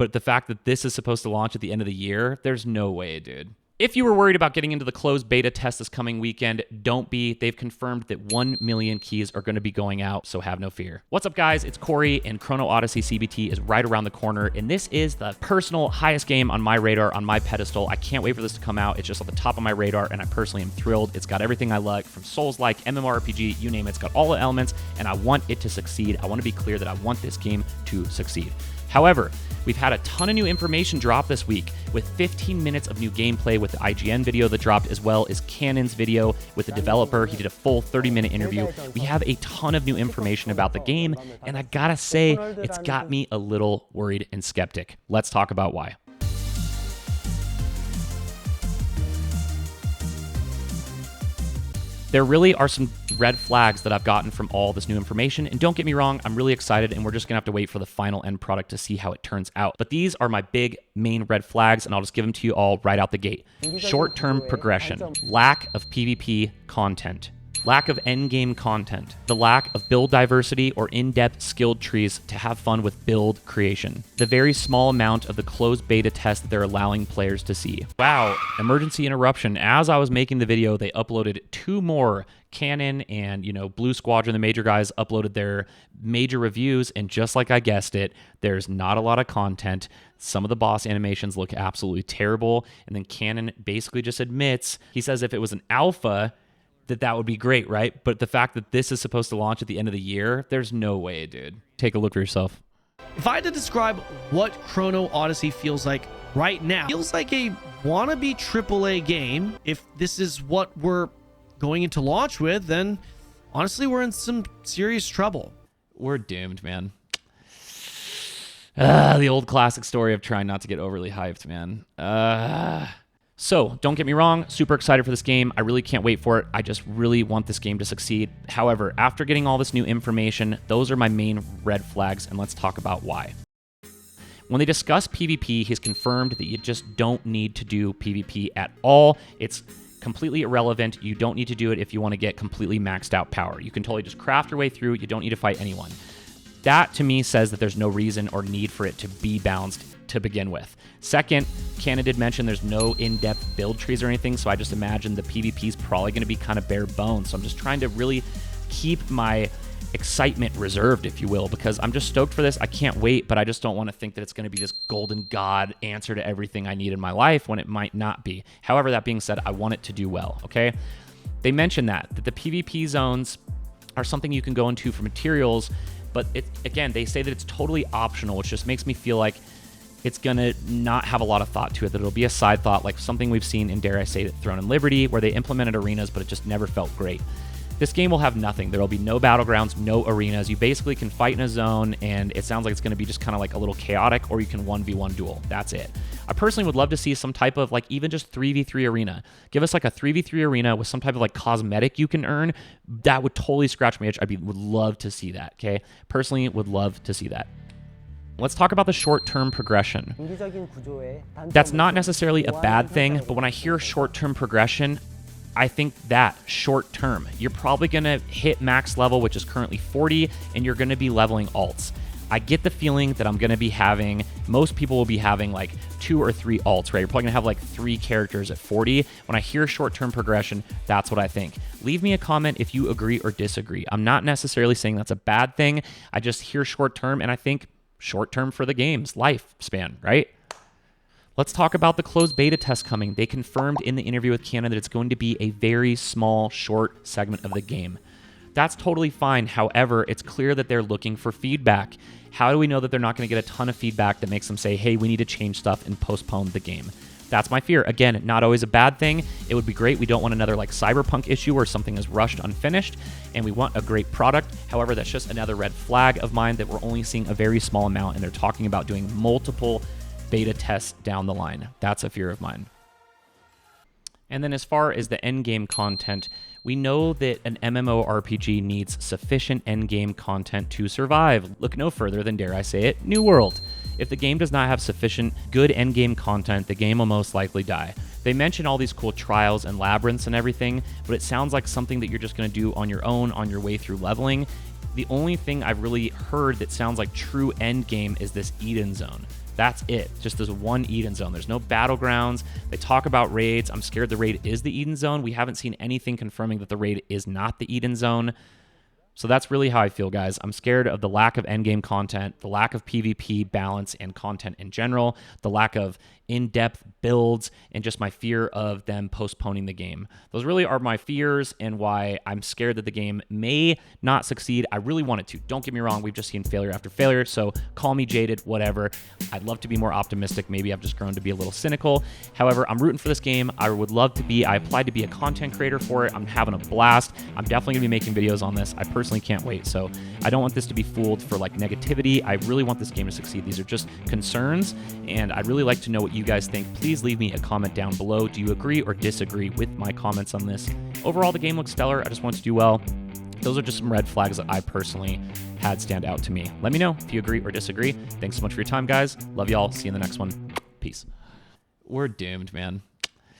But the fact that this is supposed to launch at the end of the year, there's no way, dude. If you were worried about getting into the closed beta test this coming weekend, don't be. They've confirmed that 1 million keys are going to be going out, so have no fear. What's up, guys? It's Corey, and Chrono Odyssey CBT is right around the corner, and this is the personal highest game on my radar, on my pedestal. I can't wait for this to come out. It's just on the top of my radar, and I personally am thrilled. It's got everything I like, from Souls-like, MMORPG, you name it. It's got all the elements, and I want it to succeed. I want to be clear that I want this game to succeed. However, we've had a ton of new information drop this week, with 15 minutes of new gameplay with the IGN video that dropped, as well as Canon's video with the developer. He did a full 30-minute interview. We have a ton of new information about the game, and I gotta say, it's got me a little worried and skeptic. Let's talk about why. There really are some red flags that I've gotten from all this new information, and don't get me wrong, I'm really excited, and we're just gonna have to wait for the final end product to see how it turns out. But these are my big main red flags, and I'll just give them to you all right out the gate. Short-term progression, lack of PvP content, lack of endgame content, the lack of build diversity or in-depth skilled trees to have fun with build creation, the very small amount of the closed beta test that they're allowing players to see. Wow, emergency interruption. As I was making the video, they uploaded 2 more. Canon and, Blue Squadron, the major guys, uploaded their major reviews, and just like I guessed it, there's not a lot of content. Some of the boss animations look absolutely terrible, and then Canon basically just admits, he says if it was an alpha, that would be great, right? But the fact that this is supposed to launch at the end of the year, there's no way, dude. Take a look for yourself. If I had to describe what Chrono Odyssey feels like right now, it feels like a wannabe AAA game. If this is what we're going into launch with, then honestly, we're in some serious trouble. We're doomed, man. The old classic story of trying not to get overly hyped, man. So, don't get me wrong, super excited for this game. I really can't wait for it. I just really want this game to succeed. However, after getting all this new information, those are my main red flags, and let's talk about why. When they discuss PvP, he's confirmed that you just don't need to do PvP at all. It's completely irrelevant. You don't need to do it if you want to get completely maxed out power. You can totally just craft your way through. You don't need to fight anyone. That, to me, says that there's no reason or need for it to be balanced to begin with. Second, Canon did mention there's no in-depth build trees or anything, so I just imagine the PvP is probably going to be kind of bare bones. So I'm just trying to really keep my excitement reserved, if you will, because I'm just stoked for this. I can't wait, but I just don't want to think that it's going to be this golden god answer to everything I need in my life when it might not be. However, that being said, I want it to do well, okay? They mentioned that the PvP zones are something you can go into for materials, but again, they say that it's totally optional, which just makes me feel like it's going to not have a lot of thought to it, that it'll be a side thought, like something we've seen in, dare I say it, Throne and Liberty, where they implemented arenas, but it just never felt great. This game will have nothing. There will be no battlegrounds, no arenas. You basically can fight in a zone, and it sounds like it's going to be just kind of like a little chaotic, or you can 1v1 duel. That's it. I personally would love to see some type of, like, even just 3v3 arena. Give us like a 3v3 arena with some type of like cosmetic you can earn. That would totally scratch my itch. Would love to see that, okay? Personally, would love to see that. Let's talk about the short-term progression. That's not necessarily a bad thing, but when I hear short-term progression, I think that short-term, you're probably going to hit max level, which is currently 40, and you're going to be leveling alts. I get the feeling that I'm going to be having, most people will be having like 2 or 3 alts, right? You're probably going to have like 3 characters at 40. When I hear short-term progression, that's what I think. Leave me a comment if you agree or disagree. I'm not necessarily saying that's a bad thing. I just hear short-term, and I think short-term for the game's lifespan, right? Let's talk about the closed beta test coming. They confirmed in the interview with Canon that it's going to be a very small, short segment of the game. That's totally fine. However, it's clear that they're looking for feedback. How do we know that they're not going to get a ton of feedback that makes them say, hey, we need to change stuff and postpone the game? That's my fear. Again, not always a bad thing. It would be great. We don't want another like Cyberpunk issue where something is rushed, unfinished, and we want a great product. However, that's just another red flag of mine that we're only seeing a very small amount, and they're talking about doing multiple beta tests down the line. That's a fear of mine. And then as far as the endgame content, we know that an MMORPG needs sufficient endgame content to survive. Look no further than, dare I say it, New World. If the game does not have sufficient good endgame content, the game will most likely die. They mention all these cool trials and labyrinths and everything, but it sounds like something that you're just going to do on your own, on your way through leveling. The only thing I've really heard that sounds like true endgame is this Eden Zone. That's it. Just this one Eden Zone. There's no battlegrounds. They talk about raids. I'm scared the raid is the Eden Zone. We haven't seen anything confirming that the raid is not the Eden Zone. So that's really how I feel, guys. I'm scared of the lack of endgame content, the lack of PvP balance and content in general, the lack of in-depth builds, and just my fear of them postponing the game. Those really are my fears and why I'm scared that the game may not succeed. I really want it to. Don't get me wrong. We've just seen failure after failure, so call me jaded, whatever. I'd love to be more optimistic. Maybe I've just grown to be a little cynical. However, I'm rooting for this game. I would love to be. I applied to be a content creator for it. I'm having a blast. I'm definitely going to be making videos on this. I personally can't wait. So I don't want this to be fooled for like negativity. I really want this game to succeed. These are just concerns, and I'd really like to know what you guys think. Please leave me a comment down below. Do you agree or disagree with my comments on this? Overall, the game looks stellar. I just want it to do well. Those are just some red flags that I personally had stand out to me. Let me know if you agree or disagree. Thanks so much for your time, guys. Love y'all. See you in the next one. Peace. We're doomed, man.